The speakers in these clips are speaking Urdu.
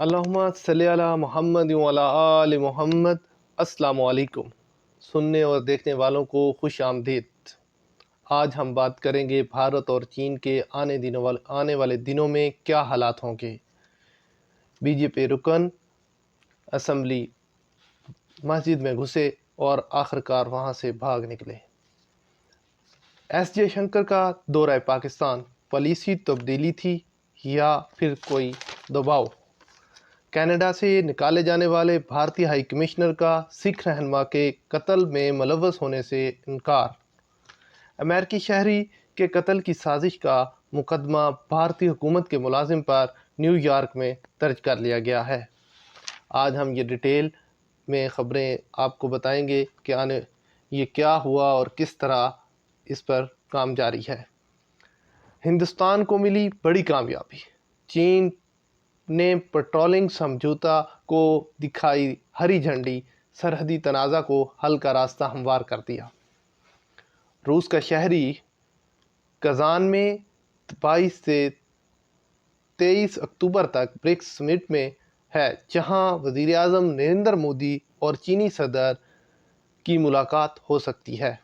اللہم صلی علی محمد وعلی آل محمد۔ السلام علیکم سننے اور دیکھنے والوں کو خوش آمدید۔ آج ہم بات کریں گے بھارت اور چین کے آنے والے دنوں میں کیا حالات ہوں گے۔ بی جے پی رکن اسمبلی مسجد میں گھسے اور آخرکار وہاں سے بھاگ نکلے۔ ایس جے شنکر کا دورہ پاکستان پالیسی تبدیلی تھی یا پھر کوئی دباؤ؟ کینیڈا سے نکالے جانے والے بھارتی ہائی کمشنر کا سکھ رہنما کے قتل میں ملوث ہونے سے انکار۔ امریکی شہری کے قتل کی سازش کا مقدمہ بھارتی حکومت کے ملازم پر نیو یارک میں درج کر لیا گیا ہے۔ آج ہم یہ ڈیٹیل میں خبریں آپ کو بتائیں گے کہ یہ کیا ہوا اور کس طرح اس پر کام جاری ہے۔ ہندوستان کو ملی بڑی کامیابی۔ چین نے پیٹرولنگ سمجھوتا کو دکھائی ہری جھنڈی، سرحدی تنازع کو حل کا راستہ ہموار کر دیا۔ روس کا شہری کازان میں 22 سے 23 اکتوبر تک برکس سمٹ میں ہے، جہاں وزیر اعظم نریندر مودی اور چینی صدر کی ملاقات ہو سکتی ہے۔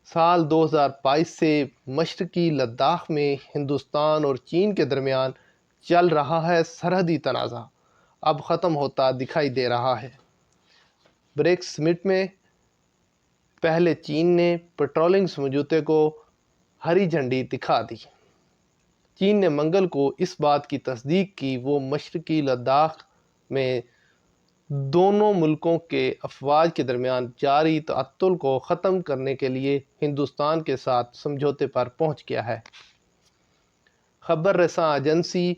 سال 2022 سے مشرقی لداخ میں ہندوستان اور چین کے درمیان چل رہا ہے سرحدی تنازع اب ختم ہوتا دکھائی دے رہا ہے۔ برکس سمٹ میں پہلے چین نے پیٹرولنگ سمجھوتے کو ہری جھنڈی دکھا دی۔ چین نے منگل کو اس بات کی تصدیق کی وہ مشرقی لداخ میں دونوں ملکوں کے افواج کے درمیان جاری تعطل کو ختم کرنے کے لیے ہندوستان کے ساتھ سمجھوتے پر پہنچ گیا ہے۔ خبر رساں ایجنسی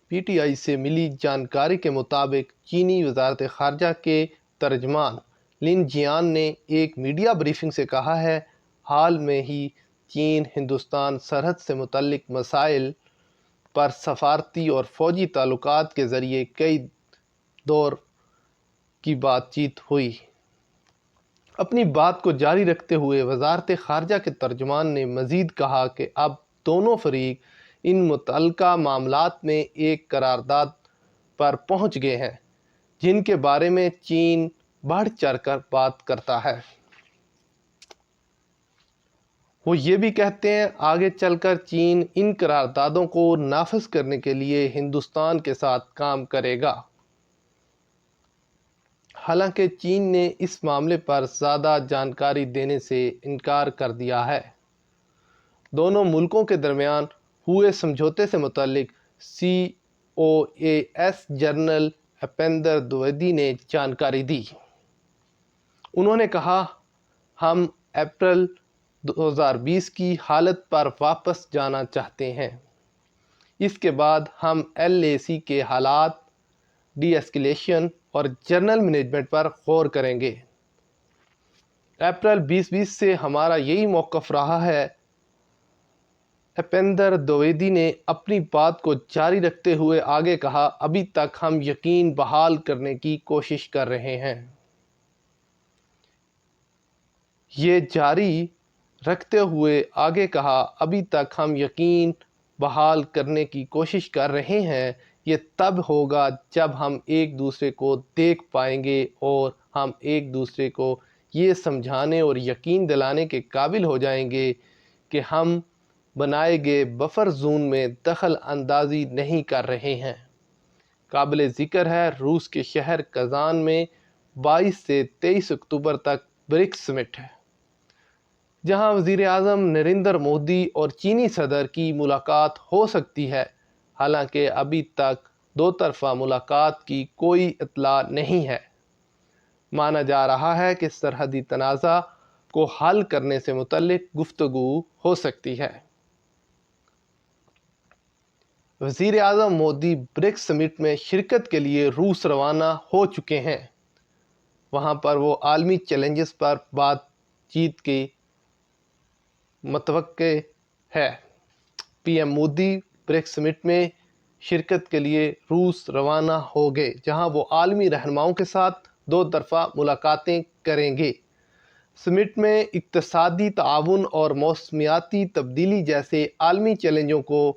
پی ٹی آئی سے ملی جانکاری کے مطابق چینی وزارت خارجہ کے ترجمان لن جیان نے ایک میڈیا بریفنگ سے کہا ہے، حال میں ہی چین ہندوستان سرحد سے متعلق مسائل پر سفارتی اور فوجی تعلقات کے ذریعے کئی دور کی بات چیت ہوئی۔ اپنی بات کو جاری رکھتے ہوئے وزارت خارجہ کے ترجمان نے مزید کہا کہ اب دونوں فریق ان متعلقہ معاملات میں ایک قرارداد پر پہنچ گئے ہیں، جن کے بارے میں چین بڑھ چڑھ کر بات کرتا ہے۔ وہ یہ بھی کہتے ہیں آگے چل کر چین ان قراردادوں کو نافذ کرنے کے لیے ہندوستان کے ساتھ کام کرے گا۔ حالانکہ چین نے اس معاملے پر زیادہ جانکاری دینے سے انکار کر دیا ہے۔ دونوں ملکوں کے درمیان ہوئے سمجھوتے سے متعلق سی او اے ایس جنرل اپیندر دویدی نے جانکاری دی۔ انہوں نے کہا، ہم اپریل 2020 کی حالت پر واپس جانا چاہتے ہیں۔ اس کے بعد ہم ایل اے سی کے حالات، ڈی ایسکیلیشن اور جنرل مینجمنٹ پر غور کریں گے۔ اپریل 2020 سے ہمارا یہی موقف رہا ہے۔ اپیندر دویدی نے اپنی بات کو جاری رکھتے ہوئے آگے کہا، ابھی تک ہم یقین بحال کرنے کی کوشش کر رہے ہیں۔ یہ جاری رکھتے ہوئے آگے کہا، ابھی تک ہم یقین بحال کرنے کی کوشش کر رہے ہیں۔ یہ تب ہوگا جب ہم ایک دوسرے کو دیکھ پائیں گے اور ہم ایک دوسرے کو یہ سمجھانے اور یقین دلانے کے قابل ہو جائیں گے کہ ہم بنائے گئے بفر زون میں دخل اندازی نہیں کر رہے ہیں۔ قابل ذکر ہے، روس کے شہر کازان میں 22 سے 23 اکتوبر تک برکس سمٹ ہے، جہاں وزیر اعظم نریندر مودی اور چینی صدر کی ملاقات ہو سکتی ہے۔ حالانکہ ابھی تک دو طرفہ ملاقات کی کوئی اطلاع نہیں ہے۔ مانا جا رہا ہے کہ سرحدی تنازع کو حل کرنے سے متعلق گفتگو ہو سکتی ہے۔ وزیر اعظم مودی برکس سمٹ میں شرکت کے لیے روس روانہ ہو چکے ہیں۔ وہاں پر وہ عالمی چیلنجز پر بات چیت کی متوقع ہے۔ پی ایم مودی برکس سمٹ میں شرکت کے لیے روس روانہ ہو گئے، جہاں وہ عالمی رہنماؤں کے ساتھ دو طرفہ ملاقاتیں کریں گے۔ سمٹ میں اقتصادی تعاون اور موسمیاتی تبدیلی جیسے عالمی چیلنجوں کو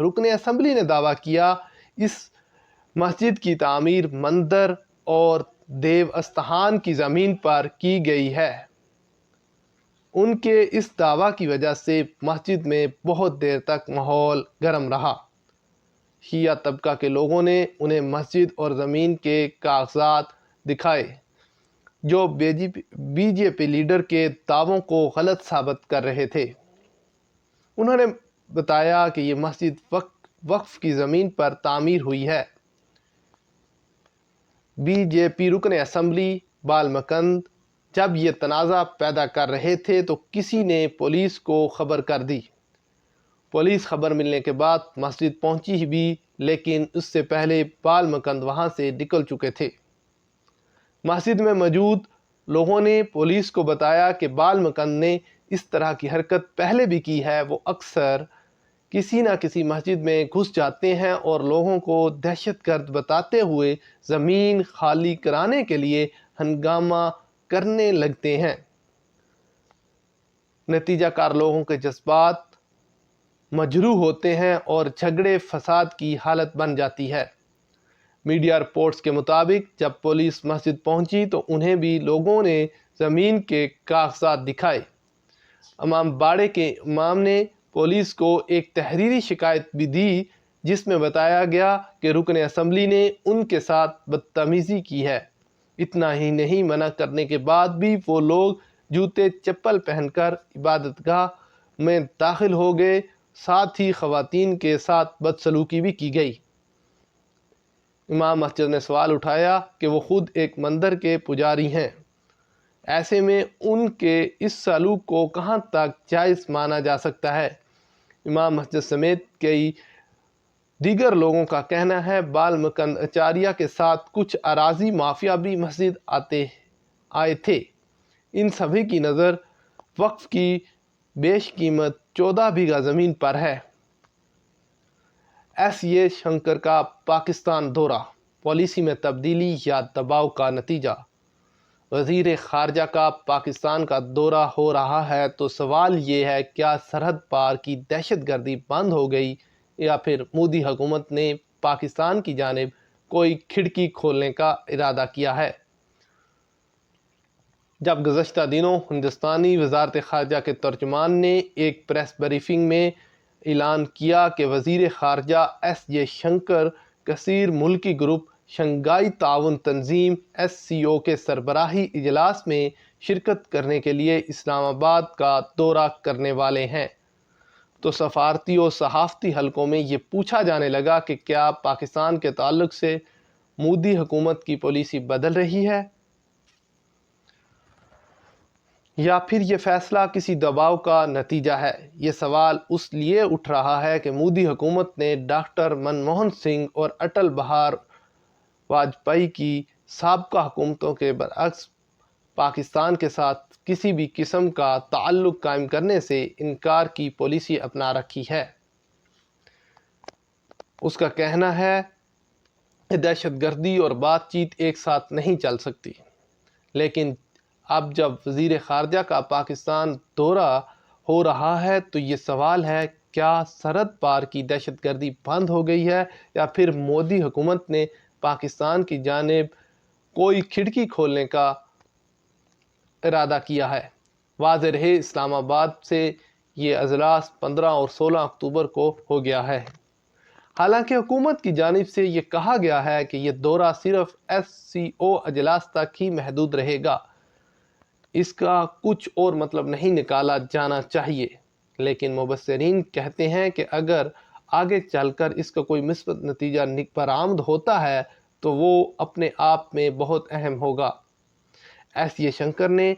رکن اسمبلی نے دعویٰ کیا اس مسجد کی تعمیر مندر اور دیو استھان کی زمین پر کی گئی ہے۔ ان کے اس دعویٰ کی وجہ سے مسجد میں بہت دیر تک ماحول گرم رہا۔ شیعہ طبقہ کے لوگوں نے انہیں مسجد اور زمین کے کاغذات دکھائے جو بی جے پی لیڈر کے دعووں کو غلط ثابت کر رہے تھے۔ انہوں نے بتایا کہ یہ مسجد وقف کی زمین پر تعمیر ہوئی ہے۔ بی جے پی رکن اسمبلی بالمکند جب یہ تنازع پیدا کر رہے تھے تو کسی نے پولیس کو خبر کر دی۔ پولیس خبر ملنے کے بعد مسجد پہنچی بھی، لیکن اس سے پہلے بالمکند وہاں سے نکل چکے تھے۔ مسجد میں موجود لوگوں نے پولیس کو بتایا کہ بالمکند نے اس طرح کی حرکت پہلے بھی کی ہے۔ وہ اکثر کسی نہ کسی مسجد میں گھس جاتے ہیں اور لوگوں کو دہشت گرد بتاتے ہوئے زمین خالی کرانے کے لیے ہنگامہ کرنے لگتے ہیں۔ نتیجہ کار لوگوں کے جذبات مجروح ہوتے ہیں اور جھگڑے فساد کی حالت بن جاتی ہے۔ میڈیا رپورٹس کے مطابق جب پولیس مسجد پہنچی تو انہیں بھی لوگوں نے زمین کے کاغذات دکھائے۔ امام باڑے کے امام نے پولیس کو ایک تحریری شکایت بھی دی جس میں بتایا گیا کہ رکن اسمبلی نے ان کے ساتھ بدتمیزی کی ہے۔ اتنا ہی نہیں، منع کرنے کے بعد بھی وہ لوگ جوتے چپل پہن کر عبادت گاہ میں داخل ہو گئے، ساتھ ہی خواتین کے ساتھ بدسلوکی بھی کی گئی۔ امام مسجد نے سوال اٹھایا کہ وہ خود ایک مندر کے پجاری ہیں، ایسے میں ان کے اس سلوک کو کہاں تک جائز مانا جا سکتا ہے؟ امام مسجد سمیت کئی دیگر لوگوں کا کہنا ہے بالمکند اچاریہ کے ساتھ کچھ اراضی مافیا بھی مسجد آئے تھے۔ ان سبھی کی نظر وقف کی بیش قیمت 14 بیگھہ زمین پر ہے۔ ایس جے شنکر کا پاکستان دورہ، پالیسی میں تبدیلی یا دباؤ کا نتیجہ؟ وزیر خارجہ کا پاکستان کا دورہ ہو رہا ہے تو سوال یہ ہے کیا سرحد پار کی دہشت گردی بند ہو گئی یا پھر مودی حکومت نے پاکستان کی جانب کوئی کھڑکی کھولنے کا ارادہ کیا ہے؟ جب گزشتہ دنوں ہندوستانی وزارت خارجہ کے ترجمان نے ایک پریس بریفنگ میں اعلان کیا کہ وزیر خارجہ ایس جے شنکر کثیر ملکی گروپ شنگھائی تعاون تنظیم SCO کے سربراہی اجلاس میں شرکت کرنے کے لیے اسلام آباد کا دورہ کرنے والے ہیں تو سفارتی اور صحافتی حلقوں میں یہ پوچھا جانے لگا کہ کیا پاکستان کے تعلق سے مودی حکومت کی پالیسی بدل رہی ہے یا پھر یہ فیصلہ کسی دباؤ کا نتیجہ ہے؟ یہ سوال اس لیے اٹھ رہا ہے کہ مودی حکومت نے ڈاکٹر منموہن سنگھ اور اٹل بہار واجپئی کی سابقہ حکومتوں کے برعکس پاکستان کے ساتھ کسی بھی قسم کا تعلق قائم کرنے سے انکار کی پالیسی اپنا رکھی ہے۔ اس کا کہنا ہے کہ دہشت گردی اور بات چیت ایک ساتھ نہیں چل سکتی، لیکن اب جب وزیر خارجہ کا پاکستان دورہ ہو رہا ہے تو یہ سوال ہے کیا سرحد پار کی دہشت گردی بند ہو گئی ہے یا پھر مودی حکومت نے پاکستان کی جانب کوئی کھڑکی کھولنے کا ارادہ کیا ہے؟ واضح رہے اسلام آباد سے یہ اجلاس 15 اور 16 اکتوبر کو ہو گیا ہے۔ حالانکہ حکومت کی جانب سے یہ کہا گیا ہے کہ یہ دورہ صرف SCO اجلاس تک ہی محدود رہے گا، اس کا کچھ اور مطلب نہیں نکالا جانا چاہیے، لیکن مبصرین کہتے ہیں کہ اگر آگے چل کر اس کا کوئی مثبت نتیجہ برآمد ہوتا ہے تو وہ اپنے آپ میں بہت اہم ہوگا۔ ایس جے شنکر نے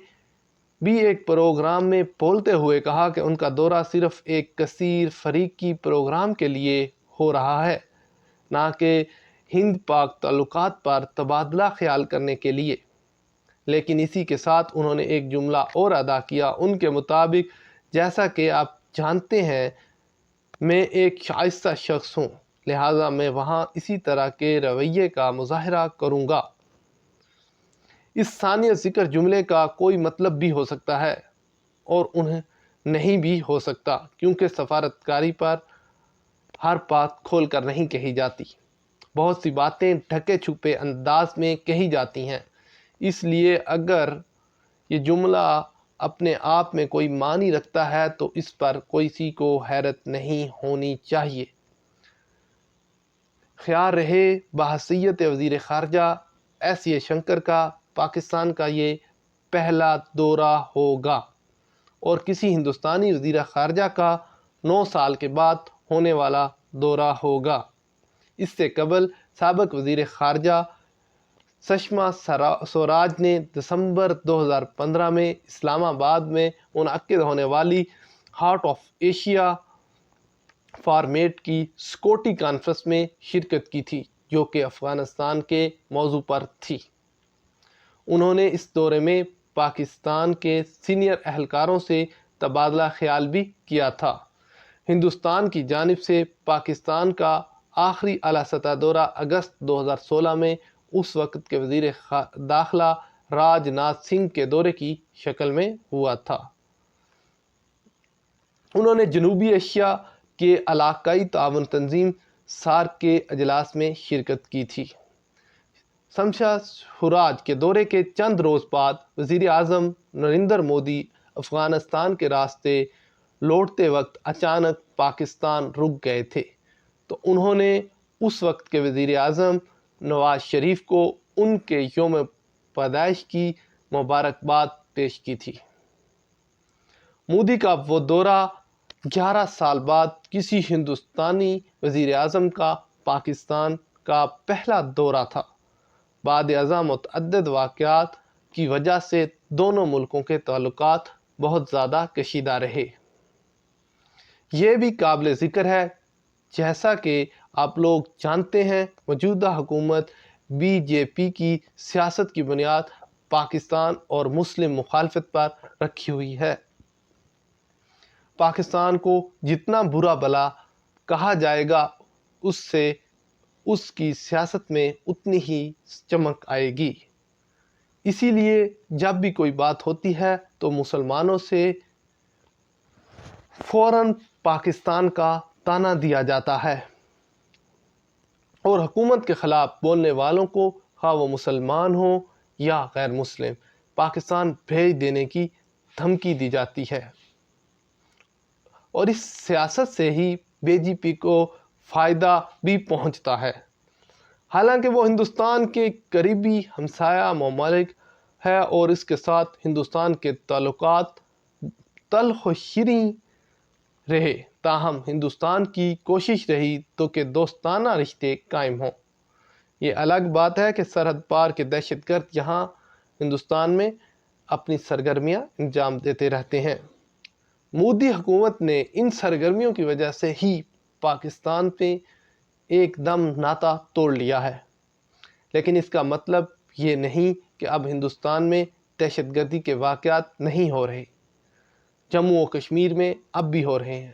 بھی ایک پروگرام میں بولتے ہوئے کہا کہ ان کا دورہ صرف ایک کثیر فریقی پروگرام کے لیے ہو رہا ہے، نہ کہ ہند پاک تعلقات پر تبادلہ خیال کرنے کے لیے۔ لیکن اسی کے ساتھ انہوں نے ایک جملہ اور ادا کیا، ان کے مطابق جیسا کہ آپ جانتے ہیں میں ایک شائستہ شخص ہوں، لہٰذا میں وہاں اسی طرح کے رویے کا مظاہرہ کروں گا۔ اس ثانیہ ذکر جملے کا کوئی مطلب بھی ہو سکتا ہے اور انہیں نہیں بھی ہو سکتا، کیونکہ سفارتکاری پر ہر بات کھول کر نہیں کہی جاتی، بہت سی باتیں ڈھکے چھپے انداز میں کہی جاتی ہیں، اس لیے اگر یہ جملہ اپنے آپ میں کوئی معنی رکھتا ہے تو اس پر کسی کو حیرت نہیں ہونی چاہیے۔ خیال رہے بحیثیت وزیر خارجہ ایس جے شنکر کا پاکستان کا یہ پہلا دورہ ہوگا اور کسی ہندوستانی وزیر خارجہ کا 9 سال کے بعد ہونے والا دورہ ہوگا۔ اس سے قبل سابق وزیر خارجہ سشما سوراج نے دسمبر 2015 میں اسلام آباد میں منعقد ہونے والی ہارٹ آف ایشیا فارمیٹ کی سیکورٹی کانفرنس میں شرکت کی تھی، جو کہ افغانستان کے موضوع پر تھی۔ انہوں نے اس دورے میں پاکستان کے سینئر اہلکاروں سے تبادلہ خیال بھی کیا تھا۔ ہندوستان کی جانب سے پاکستان کا آخری اعلیٰ سطح دورہ اگست 2016 میں اس وقت کے وزیر داخلہ راج ناتھ سنگھ کے دورے کی شکل میں ہوا تھا۔ انہوں نے جنوبی ایشیا کے علاقائی تعاون تنظیم سارک کے اجلاس میں شرکت کی تھی۔ شمشا سوراج کے دورے کے چند روز بعد وزیر اعظم نریندر مودی افغانستان کے راستے لوٹتے وقت اچانک پاکستان رک گئے تھے، تو انہوں نے اس وقت کے وزیر اعظم نواز شریف کو ان کے یوم پیدائش کی مبارکباد پیش کی تھی۔ مودی کا وہ دورہ 11 سال بعد کسی ہندوستانی وزیر اعظم کا پاکستان کا پہلا دورہ تھا۔ بعد ازاں متعدد واقعات کی وجہ سے دونوں ملکوں کے تعلقات بہت زیادہ کشیدہ رہے۔ یہ بھی قابل ذکر ہے، جیسا کہ آپ لوگ جانتے ہیں، موجودہ حکومت بی جے پی کی سیاست کی بنیاد پاکستان اور مسلم مخالفت پر رکھی ہوئی ہے۔ پاکستان کو جتنا برا بھلا کہا جائے گا، اس سے اس کی سیاست میں اتنی ہی چمک آئے گی۔ اسی لیے جب بھی کوئی بات ہوتی ہے تو مسلمانوں سے فوراً پاکستان کا طعنہ دیا جاتا ہے اور حکومت کے خلاف بولنے والوں کو، خواہ وہ مسلمان ہوں یا غیر مسلم، پاکستان بھیج دینے کی دھمکی دی جاتی ہے۔ اور اس سیاست سے ہی بی جے پی کو فائدہ بھی پہنچتا ہے، حالانکہ وہ ہندوستان کے قریبی ہمسایہ ممالک ہے اور اس کے ساتھ ہندوستان کے تعلقات تلخ و شیریں رہے، تاہم ہندوستان کی کوشش رہی تو کہ دوستانہ رشتے قائم ہوں۔ یہ الگ بات ہے کہ سرحد پار کے دہشت گرد یہاں ہندوستان میں اپنی سرگرمیاں انجام دیتے رہتے ہیں۔ مودی حکومت نے ان سرگرمیوں کی وجہ سے ہی پاکستان پہ ایک دم ناطہ توڑ لیا ہے، لیکن اس کا مطلب یہ نہیں کہ اب ہندوستان میں دہشت گردی کے واقعات نہیں ہو رہے۔ جموں و کشمیر میں اب بھی ہو رہے ہیں۔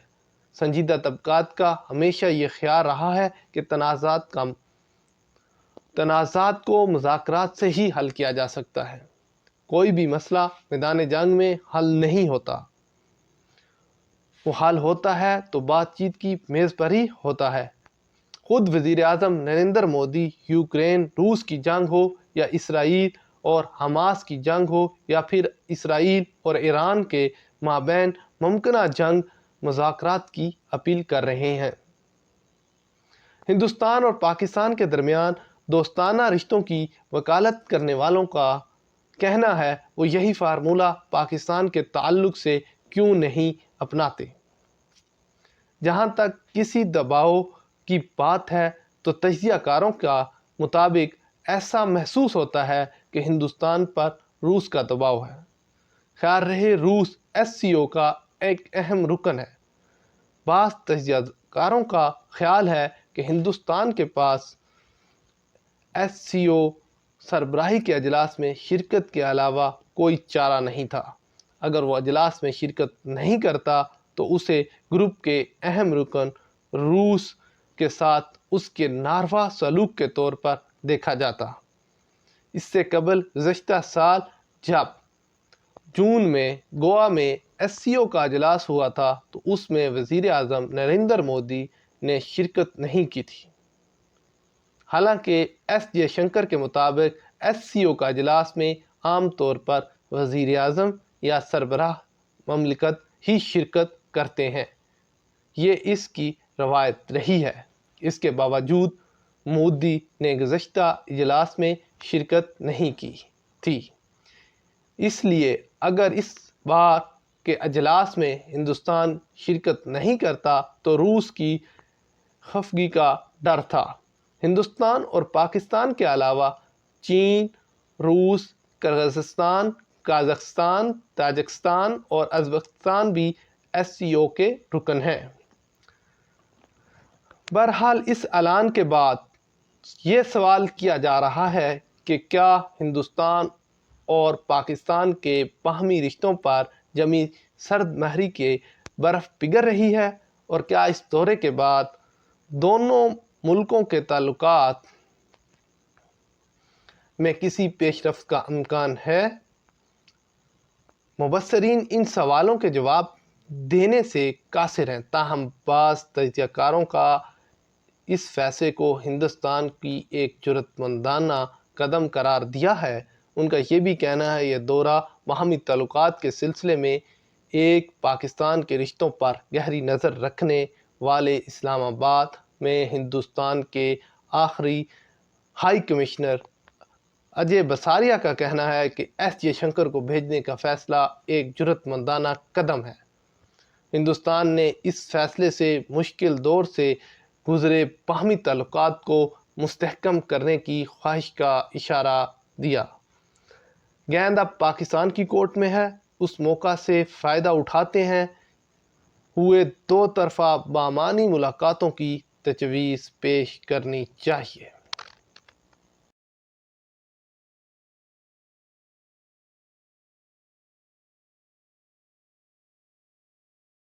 سنجیدہ طبقات کا ہمیشہ یہ خیال رہا ہے کہ تنازعات کو مذاکرات سے ہی حل کیا جا سکتا ہے۔ کوئی بھی مسئلہ میدان جنگ میں حل نہیں ہوتا، وہ حل ہوتا ہے تو بات چیت کی میز پر ہی ہوتا ہے۔ خود وزیر اعظم نریندر مودی یوکرین روس کی جنگ ہو یا اسرائیل اور حماس کی جنگ ہو یا پھر اسرائیل اور ایران کے مابین ممکنہ جنگ، مذاکرات کی اپیل کر رہے ہیں۔ ہندوستان اور پاکستان کے درمیان دوستانہ رشتوں کی وکالت کرنے والوں کا کہنا ہے وہ یہی فارمولہ پاکستان کے تعلق سے کیوں نہیں اپناتے۔ جہاں تک کسی دباؤ کی بات ہے تو تجزیہ کاروں کا مطابق ایسا محسوس ہوتا ہے کہ ہندوستان پر روس کا دباؤ ہے۔ خیال رہے روس SCO کا ایک اہم رکن ہے۔ بعض تجزیہ کاروں کا خیال ہے کہ ہندوستان کے پاس SCO سربراہی کے اجلاس میں شرکت کے علاوہ کوئی چارہ نہیں تھا۔ اگر وہ اجلاس میں شرکت نہیں کرتا تو اسے گروپ کے اہم رکن روس کے ساتھ اس کے ناروا سلوک کے طور پر دیکھا جاتا۔ اس سے قبل گزشتہ سال جب جون میں گوا میں SCO کا اجلاس ہوا تھا تو اس میں وزیر اعظم نریندر مودی نے شرکت نہیں کی تھی۔ حالانکہ ایس جے شنکر کے مطابق SCO کا اجلاس میں عام طور پر وزیر اعظم یا سربراہ مملکت ہی شرکت کرتے ہیں، یہ اس کی روایت رہی ہے۔ اس کے باوجود مودی نے گزشتہ اجلاس میں شرکت نہیں کی تھی۔ اس لیے اگر اس بار کے اجلاس میں ہندوستان شرکت نہیں کرتا تو روس کی خفگی کا ڈر تھا۔ ہندوستان اور پاکستان کے علاوہ چین، روس، کرغزستان، قازقستان، تاجکستان اور ازبکستان بھی SCO کے رکن ہیں۔ بہرحال اس اعلان کے بعد یہ سوال کیا جا رہا ہے کہ کیا ہندوستان اور پاکستان کے باہمی رشتوں پر جمی سرد مہری کی برف پگھل رہی ہے، اور کیا اس دورے کے بعد دونوں ملکوں کے تعلقات میں کسی پیش رفت کا امکان ہے؟ مبصرین ان سوالوں کے جواب دینے سے قاصر ہیں، تاہم بعض تجزیہ کاروں کا اس فیصلے کو ہندوستان کی ایک جرأت مندانہ قدم قرار دیا ہے۔ ان کا یہ بھی کہنا ہے یہ دورہ باہمی تعلقات کے سلسلے میں ایک پاکستان کے رشتوں پر گہری نظر رکھنے والے اسلام آباد میں ہندوستان کے آخری ہائی کمشنر اجے بساریا کا کہنا ہے کہ ایس جے شنکر کو بھیجنے کا فیصلہ ایک جرأت مندانہ قدم ہے۔ ہندوستان نے اس فیصلے سے مشکل دور سے گزرے باہمی تعلقات کو مستحکم کرنے کی خواہش کا اشارہ دیا۔ گیند اب پاکستان کی کورٹ میں ہے، اس موقع سے فائدہ اٹھاتے ہوئے دو طرفہ بامعنی ملاقاتوں کی تجویز پیش کرنی چاہیے۔